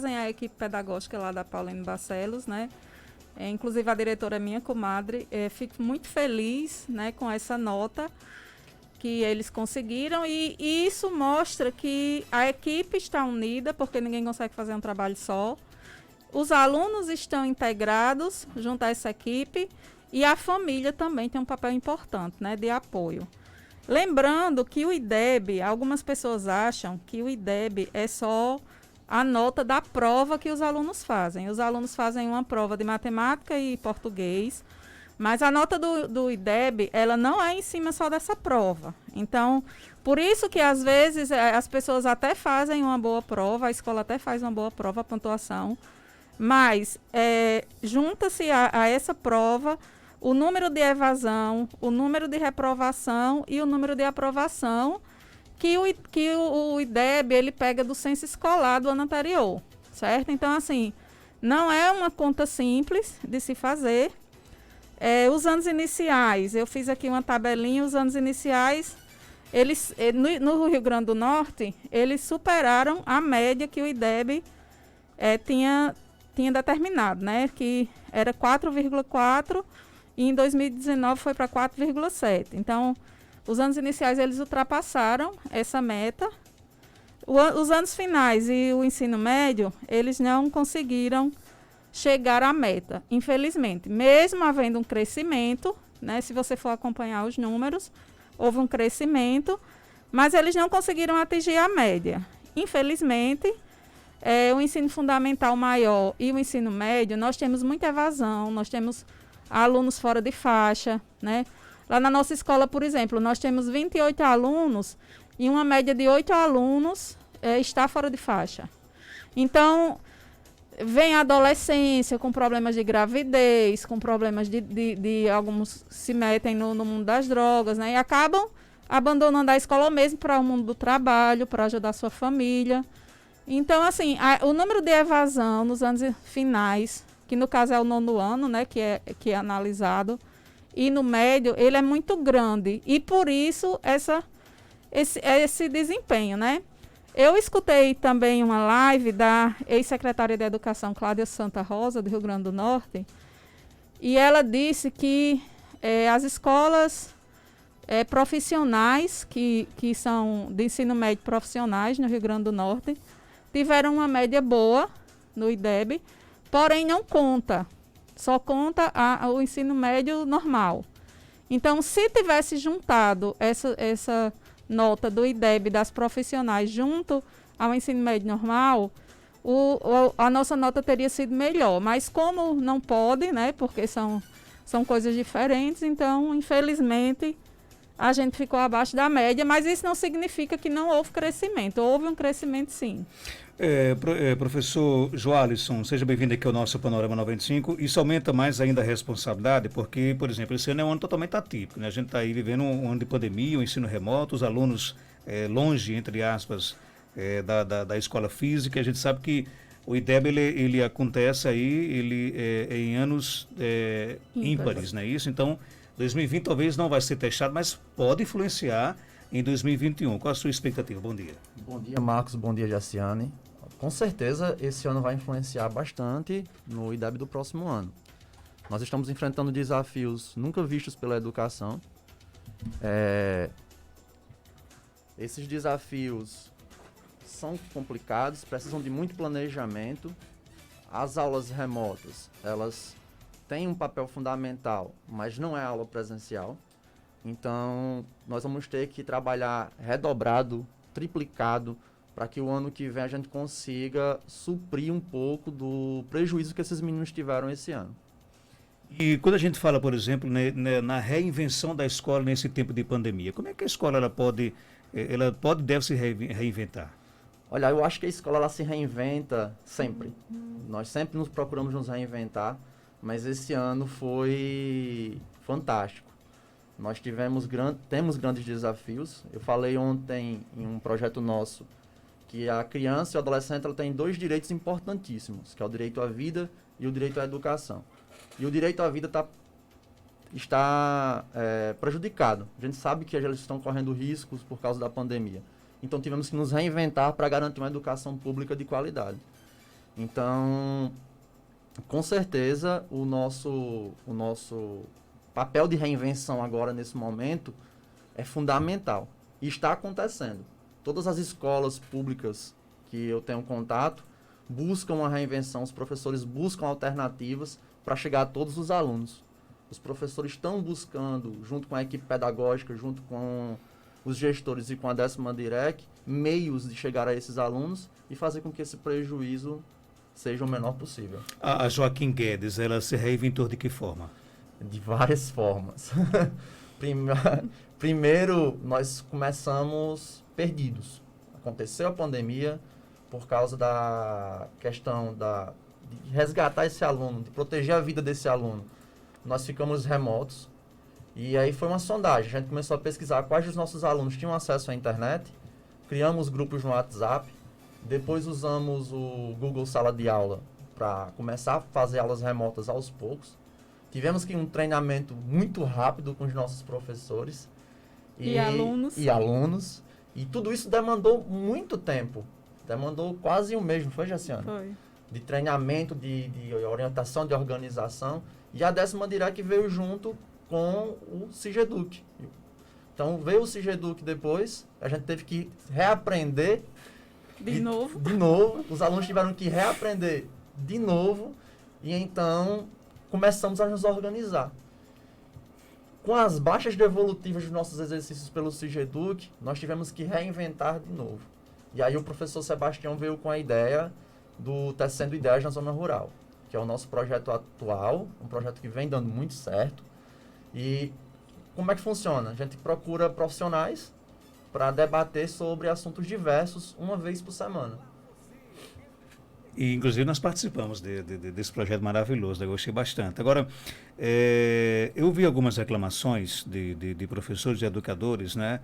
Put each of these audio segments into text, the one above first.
a equipe pedagógica lá da Paulino Barcelos, né? Inclusive a diretora é minha comadre. Fico muito feliz, né, com essa nota que eles conseguiram e isso mostra que a equipe está unida, porque ninguém consegue fazer um trabalho só. Os alunos estão integrados junto a essa equipe e a família também tem um papel importante, né, de apoio. Lembrando que o IDEB, algumas pessoas acham que o IDEB é só a nota da prova que os alunos fazem. Os alunos fazem uma prova de matemática e português, mas a nota do IDEB, ela não é em cima só dessa prova. Então, por isso que às vezes as pessoas até fazem uma boa prova, a escola até faz uma boa prova, a pontuação, mas junta-se a essa prova o número de evasão, o número de reprovação e o número de aprovação que o IDEB ele pega do censo escolar do ano anterior, certo? Então, assim, não é uma conta simples de se fazer. Os anos iniciais, eu fiz aqui uma tabelinha, os anos iniciais, eles, no Rio Grande do Norte, eles superaram a média que o IDEB tinha determinado, né? Que era 4,4 e em 2019 foi para 4,7. Então, os anos iniciais eles ultrapassaram essa meta. Os anos finais e o ensino médio, eles não conseguiram chegar à meta, infelizmente. Mesmo havendo um crescimento, né, se você for acompanhar os números, houve um crescimento, mas eles não conseguiram atingir a média. Infelizmente, o ensino fundamental maior e o ensino médio, nós temos muita evasão, nós temos alunos fora de faixa, né? Lá na nossa escola, por exemplo, nós temos 28 alunos e uma média de 8 alunos está fora de faixa. Então, vem a adolescência com problemas de gravidez, com problemas de alguns se metem no mundo das drogas, né? E acabam abandonando a escola mesmo para o mundo do trabalho, para ajudar a sua família. Então, assim, o número de evasão nos anos finais, que no caso é o 9º ano, né, que é analisado, e no médio, ele é muito grande. E por isso, esse desempenho, né? Eu escutei também uma live da ex-secretária de Educação, Cláudia Santa Rosa, do Rio Grande do Norte, e ela disse que as escolas profissionais, que são de ensino médio profissionais no Rio Grande do Norte, tiveram uma média boa no IDEB, porém não conta, só conta o ensino médio normal. Então, se tivesse juntado essa nota do IDEB das profissionais junto ao ensino médio normal, a nossa nota teria sido melhor. Mas como não pode, né, porque são coisas diferentes, então, infelizmente, a gente ficou abaixo da média, mas isso não significa que não houve crescimento. Houve um crescimento, sim. Professor Joalisson, seja bem-vindo aqui ao nosso Panorama 95. Isso aumenta mais ainda a responsabilidade, porque, por exemplo, esse ano é um ano totalmente atípico, né? A gente está aí vivendo um ano de pandemia, um ensino remoto, os alunos longe, entre aspas, da escola física. A gente sabe que o IDEB ele acontece aí em anos ímpares, não é isso? Então, 2020 talvez não vai ser testado, mas pode influenciar em 2021. Qual a sua expectativa? Bom dia. Bom dia, Marcos. Bom dia, Jaciane. Com certeza, esse ano vai influenciar bastante no IDEB do próximo ano. Nós estamos enfrentando desafios nunca vistos pela educação. Esses desafios são complicados, precisam de muito planejamento. As aulas remotas, elas têm um papel fundamental, mas não é aula presencial. Então, nós vamos ter que trabalhar redobrado, triplicado, para que o ano que vem a gente consiga suprir um pouco do prejuízo que esses meninos tiveram esse ano. E quando a gente fala, por exemplo, na reinvenção da escola nesse tempo de pandemia, como é que a escola deve se reinventar? Olha, eu acho que a escola ela se reinventa sempre. Nós sempre nos procuramos nos reinventar, mas esse ano foi fantástico. Nós temos grandes desafios. Eu falei ontem em um projeto nosso que a criança e o adolescente ela tem 2 direitos importantíssimos, que é o direito à vida e o direito à educação. E o direito à vida está prejudicado. A gente sabe que eles estão correndo riscos por causa da pandemia. Então tivemos que nos reinventar para garantir uma educação pública de qualidade. Então, com certeza, o nosso papel de reinvenção agora, nesse momento, é fundamental. E está acontecendo. Todas as escolas públicas que eu tenho contato buscam a reinvenção, os professores buscam alternativas para chegar a todos os alunos. Os professores estão buscando, junto com a equipe pedagógica, junto com os gestores e com a 10ª DIREC, meios de chegar a esses alunos e fazer com que esse prejuízo seja o menor possível. A Joaquim Guedes, ela se reinventou de que forma? De várias formas. Primeiro, nós começamos perdidos. Aconteceu a pandemia por causa da questão de resgatar esse aluno, de proteger a vida desse aluno. Nós ficamos remotos e aí foi uma sondagem. A gente começou a pesquisar quais dos nossos alunos tinham acesso à internet, criamos grupos no WhatsApp, depois usamos o Google Sala de Aula para começar a fazer aulas remotas aos poucos. Tivemos que um treinamento muito rápido com os nossos professores e alunos. E tudo isso demandou muito tempo. Demandou quase um mês, não foi, Jaciana? Foi. De treinamento, de orientação, de organização. E a 10ª DIREC veio junto com o Cigeduc. Então, veio o Cigeduc depois, a gente teve que reaprender. De novo. De novo. Os alunos tiveram que reaprender de novo. E então, começamos a nos organizar. Com as baixas devolutivas dos nossos exercícios pelo Cigeduc, nós tivemos que reinventar de novo. E aí o professor Sebastião veio com a ideia do Tecendo Ideias na Zona Rural, que é o nosso projeto atual, um projeto que vem dando muito certo. E como é que funciona? A gente procura profissionais para debater sobre assuntos diversos uma vez por semana. E, inclusive, nós participamos desse projeto maravilhoso, eu gostei bastante. Agora, eu vi algumas reclamações de professores e educadores, né,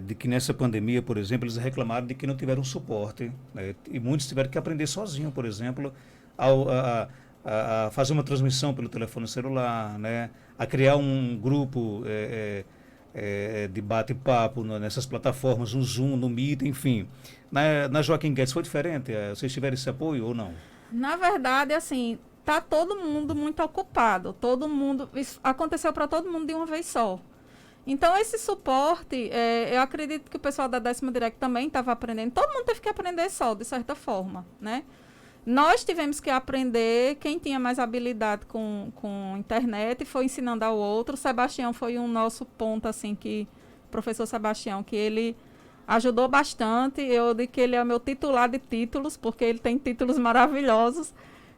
de que nessa pandemia, por exemplo, eles reclamaram de que não tiveram suporte, né, e muitos tiveram que aprender sozinho, por exemplo, a fazer uma transmissão pelo telefone celular, né, a criar um grupo de bate-papo nessas plataformas, no Zoom, no Meet, enfim. Na Joaquim Guedes foi diferente? Vocês tiveram esse apoio ou não? Na verdade, assim, tá todo mundo muito ocupado. Todo mundo, isso aconteceu para todo mundo de uma vez só. Então, esse suporte, eu acredito que o pessoal da 10ª DIREC também estava aprendendo. Todo mundo teve que aprender só, de certa forma, né? Nós tivemos que aprender, quem tinha mais habilidade com internet foi ensinando ao outro. O Sebastião foi um nosso ponto, assim, o professor Sebastião, que ele ajudou bastante. Eu digo que ele é o meu titular de títulos, porque ele tem títulos maravilhosos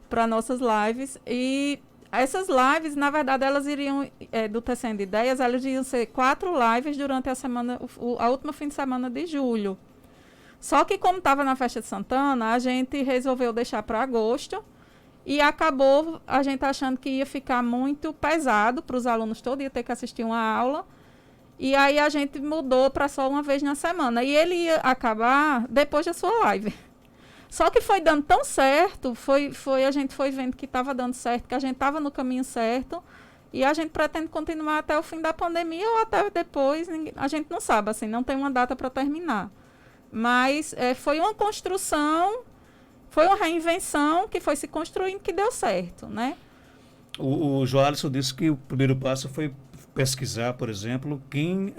para nossas lives. E essas lives, na verdade, elas iriam, do Tecendo Ideias, elas iriam ser 4 lives durante a semana, a última fim de semana de julho. Só que como estava na festa de Santana, a gente resolveu deixar para agosto e acabou a gente achando que ia ficar muito pesado para os alunos todos, ia ter que assistir uma aula. E aí a gente mudou para só uma vez na semana. E ele ia acabar depois da sua live. Só que foi dando tão certo, a gente foi vendo que estava dando certo, que a gente estava no caminho certo. E a gente pretende continuar até o fim da pandemia ou até depois, a gente não sabe, assim, não tem uma data para terminar. Mas foi uma construção, foi uma reinvenção que foi se construindo que deu certo, né? O Joalisson disse que o primeiro passo foi pesquisar, por exemplo, quem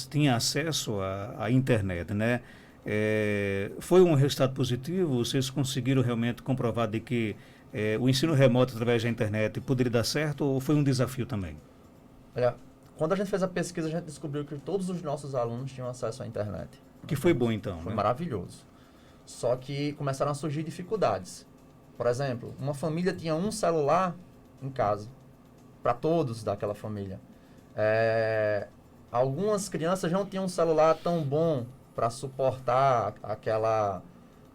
tinha acesso à internet, né? Foi um resultado positivo? Vocês conseguiram realmente comprovar de que o ensino remoto através da internet poderia dar certo ou foi um desafio também? Olha, quando a gente fez a pesquisa, a gente descobriu que todos os nossos alunos tinham acesso à internet. Que foi bom, então. Foi né? maravilhoso. Só que começaram a surgir dificuldades. Por exemplo, uma família tinha um celular em casa, para todos daquela família. Algumas crianças não tinham um celular tão bom para suportar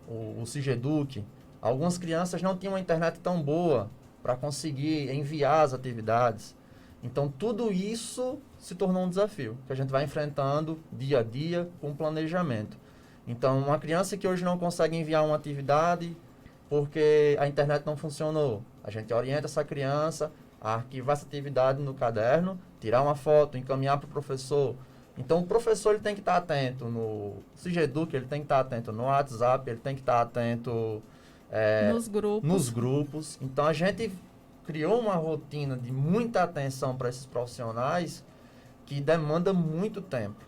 o Cigeduc. Algumas crianças não tinham uma internet tão boa para conseguir enviar as atividades. Então, tudo isso se tornou um desafio, que a gente vai enfrentando dia a dia com planejamento. Então, uma criança que hoje não consegue enviar uma atividade porque a internet não funcionou, a gente orienta essa criança a arquivar essa atividade no caderno, tirar uma foto, encaminhar para o professor. Então, o professor ele tem que estar atento no Cigeduc, ele tem que estar atento no WhatsApp, ele tem que estar atento nos grupos. Então, a gente criou uma rotina de muita atenção para esses profissionais que demanda muito tempo.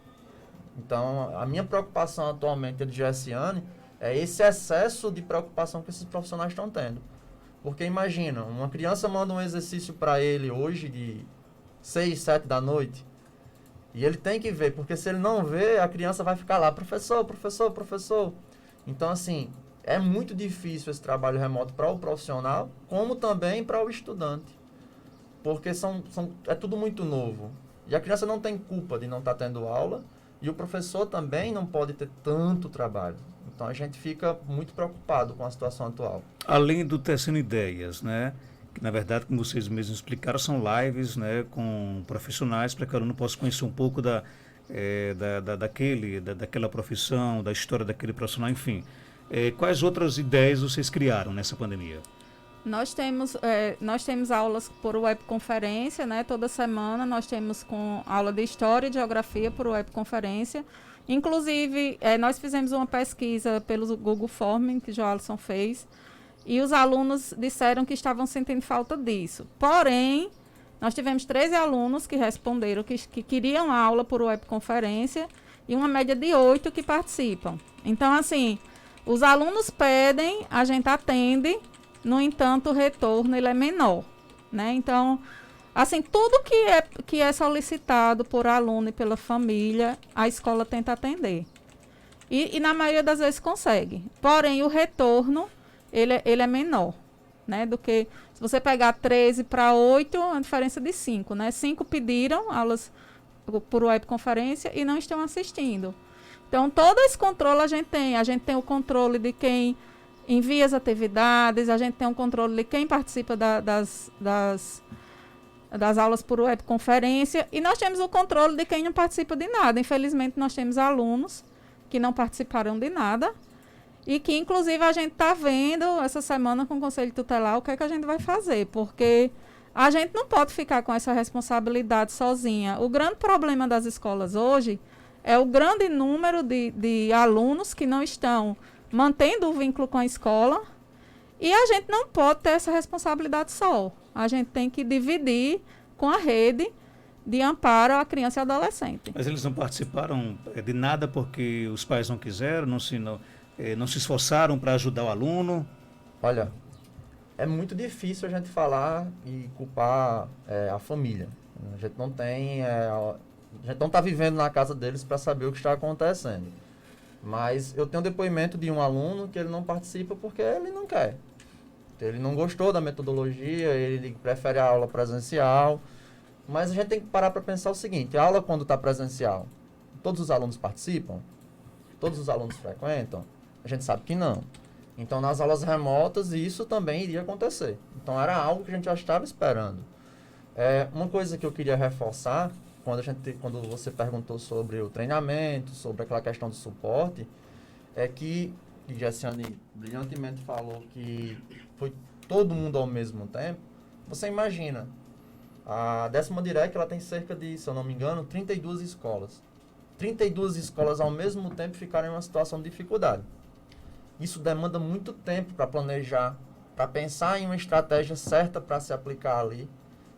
Então, a minha preocupação atualmente de Gessiane é esse excesso de preocupação que esses profissionais estão tendo. Porque imagina, uma criança manda um exercício para ele hoje de 6, 7 da noite, e ele tem que ver, porque se ele não ver, a criança vai ficar lá, professor, professor, professor. Então, assim, é muito difícil esse trabalho remoto para o profissional, como também para o estudante. Porque é tudo muito novo. E a criança não tem culpa de não estar tendo aula, e o professor também não pode ter tanto trabalho. Então, a gente fica muito preocupado com a situação atual. Além do Tecendo Ideias, né? Que, na verdade, como vocês mesmos explicaram, são lives, né, com profissionais para que o aluno possa conhecer um pouco daquela profissão, da história daquele profissional, enfim. Quais outras ideias vocês criaram nessa pandemia? Nós temos aulas por webconferência, né? Toda semana nós temos com aula de História e Geografia por webconferência. Inclusive, nós fizemos uma pesquisa pelo Google Form, que o Joalisson fez, e os alunos disseram que estavam sentindo falta disso. Porém, nós tivemos 13 alunos que responderam que queriam aula por webconferência e uma média de 8 que participam. Então, assim, os alunos pedem, a gente atende, no entanto, o retorno ele é menor, né? Então, assim, tudo que é solicitado por aluno e pela família, a escola tenta atender. E na maioria das vezes consegue. Porém, o retorno ele é menor, né? Do que se você pegar 13 para 8, é uma diferença de 5, né? 5 pediram aulas por webconferência e não estão assistindo. Então, todo esse controle a gente tem. A gente tem o controle de quem envia as atividades, a gente tem um controle de quem participa das aulas por webconferência, e nós temos o controle de quem não participa de nada. Infelizmente, nós temos alunos que não participaram de nada, e que, inclusive, a gente está vendo essa semana com o Conselho Tutelar o que é que a gente vai fazer, porque a gente não pode ficar com essa responsabilidade sozinha. O grande problema das escolas hoje é o grande número de alunos que não estão mantendo o vínculo com a escola, e a gente não pode ter essa responsabilidade só. A gente tem que dividir com a rede de amparo à criança e adolescente. Mas eles não participaram de nada porque os pais não quiseram, não se esforçaram para ajudar o aluno? Olha, é muito difícil a gente falar e culpar a família. A gente não tem... a gente não está vivendo na casa deles para saber o que está acontecendo. Mas eu tenho um depoimento de um aluno que ele não participa porque ele não quer. Ele não gostou da metodologia, ele prefere a aula presencial. Mas a gente tem que parar para pensar o seguinte: a aula, quando está presencial, todos os alunos participam? Todos os alunos frequentam? A gente sabe que não. Então, nas aulas remotas, isso também iria acontecer. Então, era algo que a gente já estava esperando. Uma coisa que eu queria reforçar, quando você perguntou sobre o treinamento, sobre aquela questão do suporte, é que Gessiane brilhantemente falou que foi todo mundo ao mesmo tempo. Você imagina, a 10ª Direc, ela tem cerca de, se eu não me engano, 32 escolas. 32 escolas ao mesmo tempo ficaram em uma situação de dificuldade. Isso demanda muito tempo para planejar, para pensar em uma estratégia certa para se aplicar ali.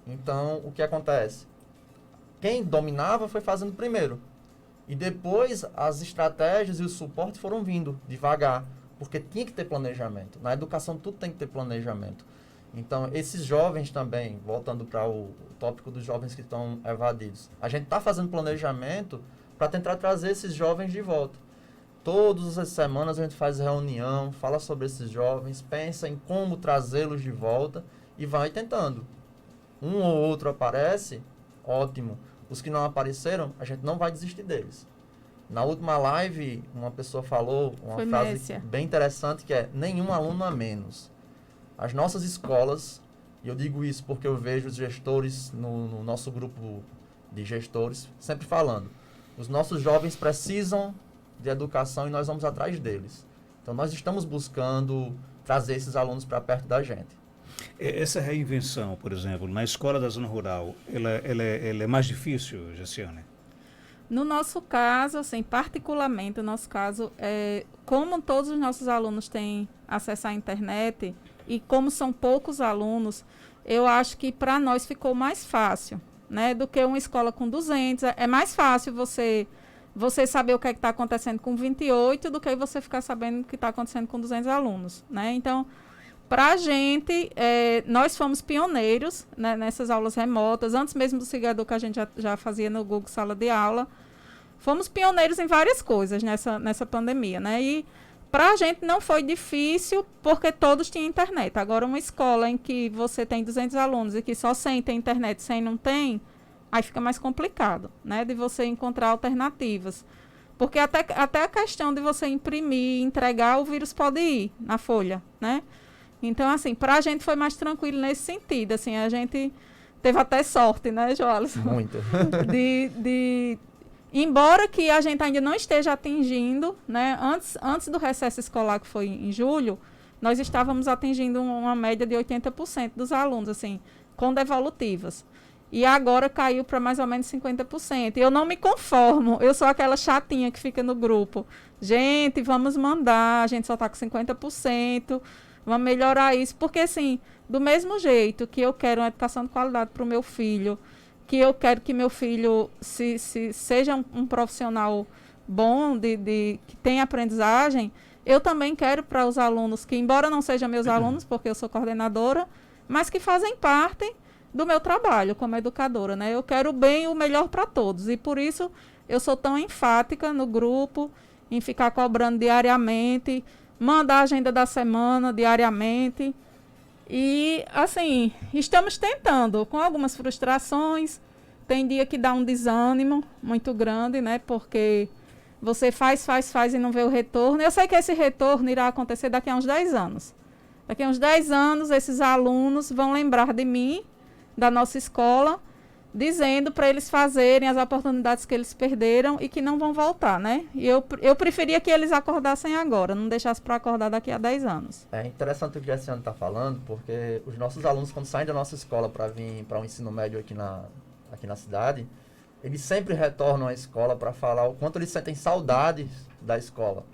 Então, o que acontece? Quem dominava foi fazendo primeiro. E depois as estratégias e o suporte foram vindo devagar, porque tinha que ter planejamento. Na educação tudo tem que ter planejamento. Então, esses jovens também, voltando para o tópico dos jovens que estão evadidos, a gente está fazendo planejamento para tentar trazer esses jovens de volta. Todas as semanas a gente faz reunião, fala sobre esses jovens, pensa em como trazê-los de volta e vai tentando. Um ou outro aparece, ótimo. Os que não apareceram, a gente não vai desistir deles. Na última live, uma pessoa falou uma frase bem interessante, que é: nenhum aluno a menos. As nossas escolas, e eu digo isso porque eu vejo os gestores no nosso grupo de gestores sempre falando, os nossos jovens precisam de educação e nós vamos atrás deles. Então, nós estamos buscando trazer esses alunos para perto da gente. Essa reinvenção, por exemplo, na escola da zona rural, ela é mais difícil, Gessiane? No nosso caso, assim, particularmente, o nosso caso, como todos os nossos alunos têm acesso à internet e como são poucos alunos, eu acho que para nós ficou mais fácil, né, do que uma escola com 200. É mais fácil você saber o que está acontecendo com 28 do que você ficar sabendo o que está acontecendo com 200 alunos, né? Então, para a gente, nós fomos pioneiros, né, nessas aulas remotas, antes mesmo do Sigedu, que a gente já fazia no Google Sala de Aula. Fomos pioneiros em várias coisas nessa pandemia, né? E para a gente não foi difícil, porque todos tinham internet. Agora, uma escola em que você tem 200 alunos e que só 100 tem internet, 100 não tem, aí fica mais complicado, né? De você encontrar alternativas. Porque até a questão de você imprimir, entregar, o vírus pode ir na folha, né? Então, assim, para a gente foi mais tranquilo nesse sentido. Assim, a gente teve até sorte, né, Joalisson? Muito. Embora que a gente ainda não esteja atingindo, né? Antes do recesso escolar, que foi em julho, nós estávamos atingindo uma média de 80% dos alunos, assim, com devolutivas. E agora caiu para mais ou menos 50%. E eu não me conformo. Eu sou aquela chatinha que fica no grupo. Gente, vamos mandar. A gente só está com 50%. Vamos melhorar isso. Porque, assim, do mesmo jeito que eu quero uma educação de qualidade para o meu filho, que eu quero que meu filho seja um profissional bom, que tenha aprendizagem, eu também quero para os alunos que, embora não sejam meus alunos, porque eu sou coordenadora, mas que fazem parte do meu trabalho como educadora, né? Eu quero o bem e o melhor para todos. E por isso eu sou tão enfática no grupo, em ficar cobrando diariamente, mandar a agenda da semana diariamente. E, assim, estamos tentando, com algumas frustrações. Tem dia que dá um desânimo muito grande, né? Porque você faz e não vê o retorno. Eu sei que esse retorno irá acontecer daqui a uns 10 anos. Daqui a uns 10 anos, esses alunos vão lembrar de mim, da nossa escola, dizendo para eles fazerem as oportunidades que eles perderam e que não vão voltar, né? E eu preferia que eles acordassem agora, não deixassem para acordar daqui a 10 anos. É interessante o que a Jessiane está falando, porque os nossos alunos, quando saem da nossa escola para vir para o ensino médio aqui na cidade, eles sempre retornam à escola para falar o quanto eles sentem saudades da escola.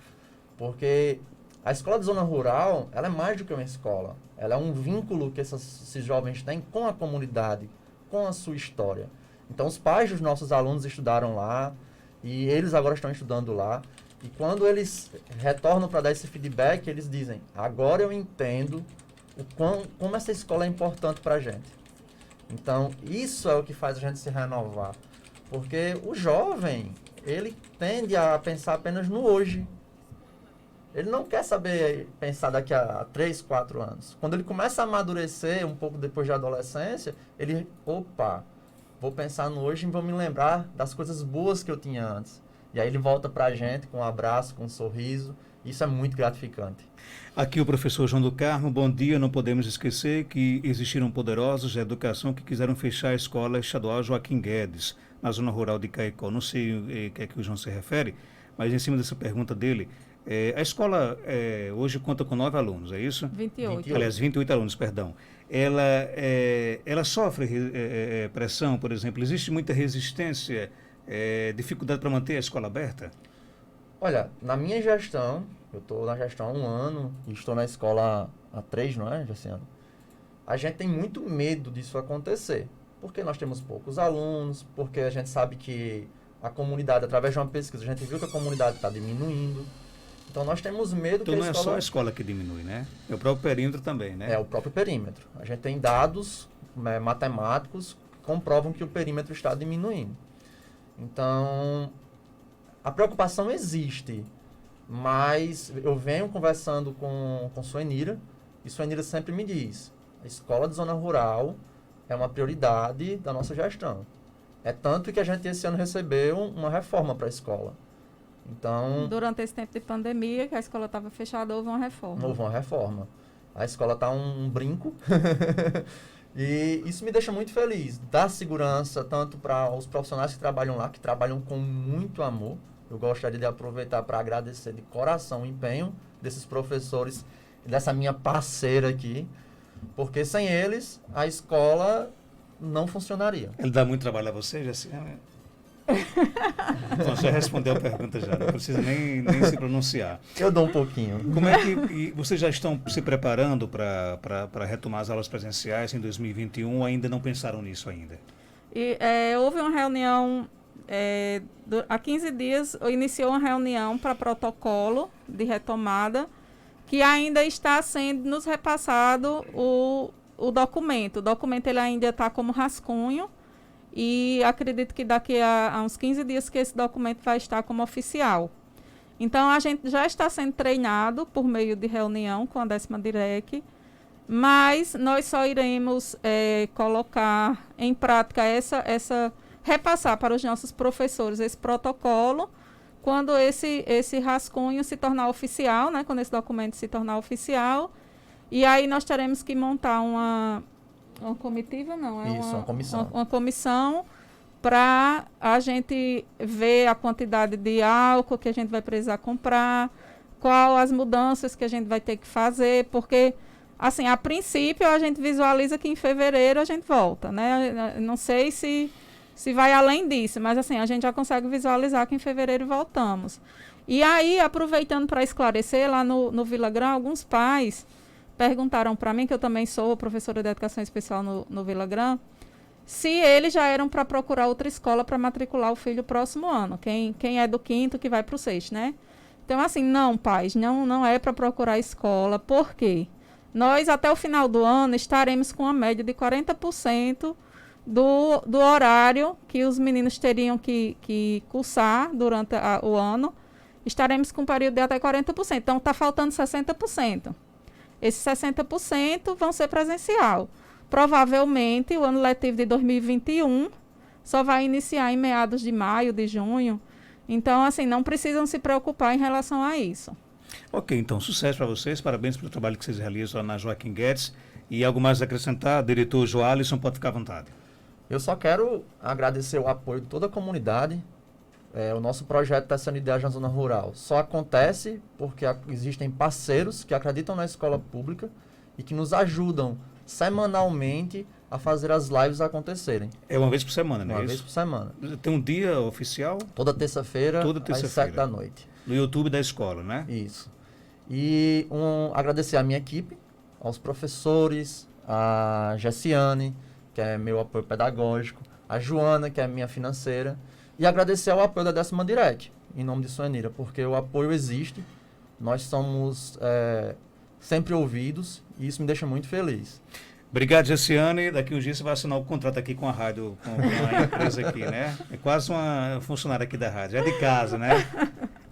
Porque a escola de zona rural, ela é mais do que uma escola. Ela é um vínculo que esses jovens têm com a comunidade, com a sua história. Então, os pais dos nossos alunos estudaram lá e eles agora estão estudando lá. E quando eles retornam para dar esse feedback, eles dizem: agora eu entendo como essa escola é importante para a gente. Então, isso é o que faz a gente se renovar. Porque o jovem, ele tende a pensar apenas no hoje. Ele não quer saber pensar daqui a 3, 4 anos. Quando ele começa a amadurecer, um pouco depois da adolescência, ele, vou pensar no hoje e vou me lembrar das coisas boas que eu tinha antes. E aí ele volta para a gente com um abraço, com um sorriso. Isso é muito gratificante. Aqui o professor João do Carmo, bom dia. Não podemos esquecer que existiram poderosos da educação que quiseram fechar a escola estadual Joaquim Guedes, na zona rural de Caicó. Não sei o que é que o João se refere, mas em cima dessa pergunta dele, a escola hoje conta com 9 alunos, é isso? 28. Aliás, 28 alunos, perdão. Ela sofre pressão, por exemplo? Existe muita resistência, dificuldade para manter a escola aberta? Olha, na minha gestão, eu estou na gestão há 1 ano e estou na escola há 3, não é, Jessiane? A gente tem muito medo disso acontecer, porque nós temos poucos alunos, porque a gente sabe que a comunidade, através de uma pesquisa, a gente viu que a comunidade está diminuindo. Então, nós temos medo que a escola... Então, não é só a escola que diminui, né? É o próprio perímetro também, né? É o próprio perímetro. A gente tem dados matemáticos que comprovam que o perímetro está diminuindo. Então, a preocupação existe, mas eu venho conversando com Suenira, e Suenira sempre me diz: a escola de zona rural é uma prioridade da nossa gestão. É tanto que a gente esse ano recebeu uma reforma para a escola. Então, durante esse tempo de pandemia, que a escola estava fechada, houve uma reforma. Houve uma reforma. A escola está um brinco. E isso me deixa muito feliz. Dá segurança tanto para os profissionais que trabalham lá, que trabalham com muito amor. Eu gostaria de aproveitar para agradecer de coração o empenho desses professores e dessa minha parceira aqui. Porque sem eles, a escola não funcionaria. Ele dá muito trabalho a você, Jessiane? Então, já respondeu a pergunta já, não precisa nem se pronunciar. Eu dou um pouquinho. Como é que vocês já estão se preparando para retomar as aulas presenciais em 2021 ou ainda não pensaram nisso ainda? Houve uma reunião, há 15 dias, iniciou uma reunião para protocolo de retomada, que ainda está sendo nos repassado o documento. O documento ele ainda está como rascunho e acredito que daqui a uns 15 dias que esse documento vai estar como oficial. Então, a gente já está sendo treinado por meio de reunião com a 10ª DIREC, mas nós só iremos colocar em prática repassar para os nossos professores esse protocolo quando esse rascunho se tornar oficial, né? Quando esse documento se tornar oficial. E aí nós teremos que montar uma comitiva, não? Uma comissão. Uma comissão para a gente ver a quantidade de álcool que a gente vai precisar comprar, qual as mudanças que a gente vai ter que fazer, porque, assim, a princípio a gente visualiza que em fevereiro a gente volta, né? Não sei se vai além disso, mas assim, a gente já consegue visualizar que em fevereiro voltamos. E aí, aproveitando para esclarecer, lá no Vila Grã, alguns pais perguntaram para mim, que eu também sou professora de educação especial no Vila Grã, se eles já eram para procurar outra escola para matricular o filho próximo ano, quem é do 5º que vai para o 6º, né? Então, assim, não, pais, não é para procurar escola, por quê? Nós, até o final do ano, estaremos com uma média de 40% do horário que os meninos teriam que cursar durante o ano, estaremos com um período de até 40%. Então, está faltando 60%. Esses 60% vão ser presencial. Provavelmente, o ano letivo de 2021 só vai iniciar em meados de maio, de junho. Então, assim, não precisam se preocupar em relação a isso. Ok, então, sucesso para vocês. Parabéns pelo trabalho que vocês realizam lá na Joaquim Guedes. E algo mais a acrescentar? Diretor Joalisson, pode ficar à vontade. Eu só quero agradecer o apoio de toda a comunidade. O nosso projeto Tecendo Ideias na Zona Rural só acontece porque existem parceiros que acreditam na escola pública e que nos ajudam semanalmente a fazer as lives acontecerem. É uma vez por semana, né? Uma vez por semana. Tem um dia oficial? Toda terça-feira, às 7 da noite. No YouTube da escola, né? Isso. E agradecer à minha equipe, aos professores, a Gessiane, que é meu apoio pedagógico, a Joana, que é minha financeira, e agradecer ao apoio da 10ª DIREC, em nome de Suenira, porque o apoio existe, nós somos sempre ouvidos, e isso me deixa muito feliz. Obrigado, Gessiane. Daqui uns dias você vai assinar o contrato aqui com a rádio, com a empresa aqui, né? É quase uma funcionária aqui da rádio, é de casa, né?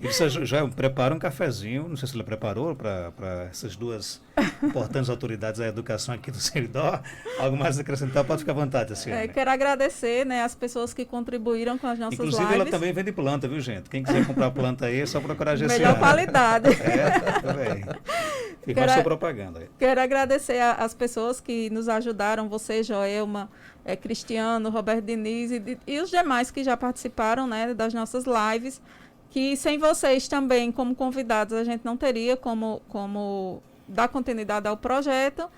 E você já prepara um cafezinho, não sei se ela preparou para essas duas importantes autoridades da educação aqui do Seridó. Algo mais a acrescentar, pode ficar à vontade, Gessiane. Quero agradecer, né, as pessoas que contribuíram com as nossas lives. Inclusive, ela também vende planta, viu, gente? Quem quiser comprar planta aí, é só procurar a Gessiane. Melhor qualidade. Também. Fica a sua propaganda aí. Quero agradecer as pessoas que nos ajudaram, você, Joelma, Cristiano, Roberto Diniz e os demais que já participaram, né, das nossas lives, que sem vocês também, como convidados, a gente não teria como dar continuidade ao projeto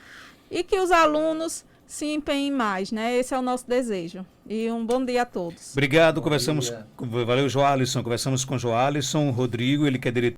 e que os alunos se empenhem mais, né? Esse é o nosso desejo. E um bom dia a todos. Obrigado, valeu, Joalisson. Conversamos com o Joalisson Rodrigo, ele que é diretor